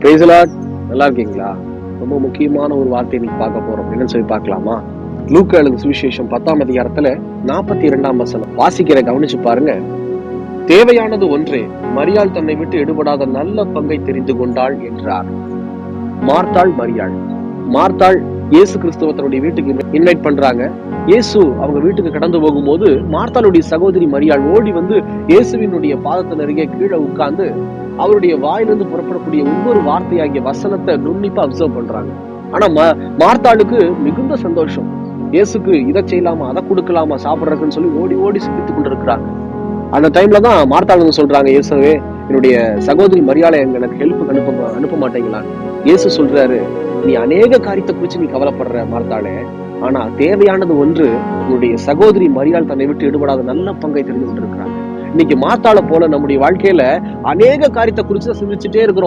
Praise the Lord. நல்லா இருக்கீங்களா? ரொம்ப முக்கியமான ஒரு வார்த்தை இன்னைக்கு பார்க்க போறோம். என்னன்னு சொல்லி பார்க்கலாமா? லூக்கா எழுதின சுவிசேஷம் 10ஆம் அதிகாரத்துல 42ஆம் வசனம் வாசிக்கிற கவனிச்சு பாருங்க. தேவையானது ஒன்றே, மரியாள் தன்னை விட்டு எடுபடாத நல்ல பங்கை தெரிந்து கொண்டாள் என்றார். மார்த்தாள் மரியாள். மார்த்தாள் இயேசு கிறிஸ்துவ தன்னுடைய வீட்டுக்கு இன்வைட் பண்றாங்க. இயேசு அவங்க வீட்டுக்கு கடந்து போகும்போது மார்த்தாளுடைய சகோதரி மரியாள் ஓடி வந்து இயேசுவினுடைய பாதத்தின் அருகே கீழே உட்கார்ந்து அவருடைய வாயிலிருந்து புறப்படக்கூடிய ஒவ்வொரு வார்த்தையாகிய வசனத்தை நுண்ணிப்பா அப்சர்வ் பண்றாங்க. ஆனா மார்த்தாளுக்கு மிகுந்த சந்தோஷம். இயேசுக்கு இதை செய்யலாமா, அதை கொடுக்கலாமா சாப்பிட்றதுன்னு சொல்லி ஓடி ஓடி சிந்தித்துக் கொண்டிருக்கிறாங்க. அந்த டைம்ல தான் மார்த்தாள் சொல்றாங்க, இயேசுவே என்னுடைய சகோதரி மரியாளை எனக்கு ஹெல்ப் அனுப்ப மாட்டீங்களா? இயேசு சொல்றாரு, நீ அநேக காரியத்தை குறிச்சு நீ கவலைப்படுற மார்த்தாளே, ஆனா தேவையானது ஒன்று, உன்னுடைய சகோதரி மரியாள் தன்னை விட்டு எடுபடாத நல்ல பங்கை தெரிந்து கொண்டிருக்கிறாங்க. இன்னைக்கு மார்த்தாளை போல நம்முடைய வாழ்க்கையில அநேக காரியத்தை குறிச்சு சிந்திச்சுட்டே இருக்கிறோம்.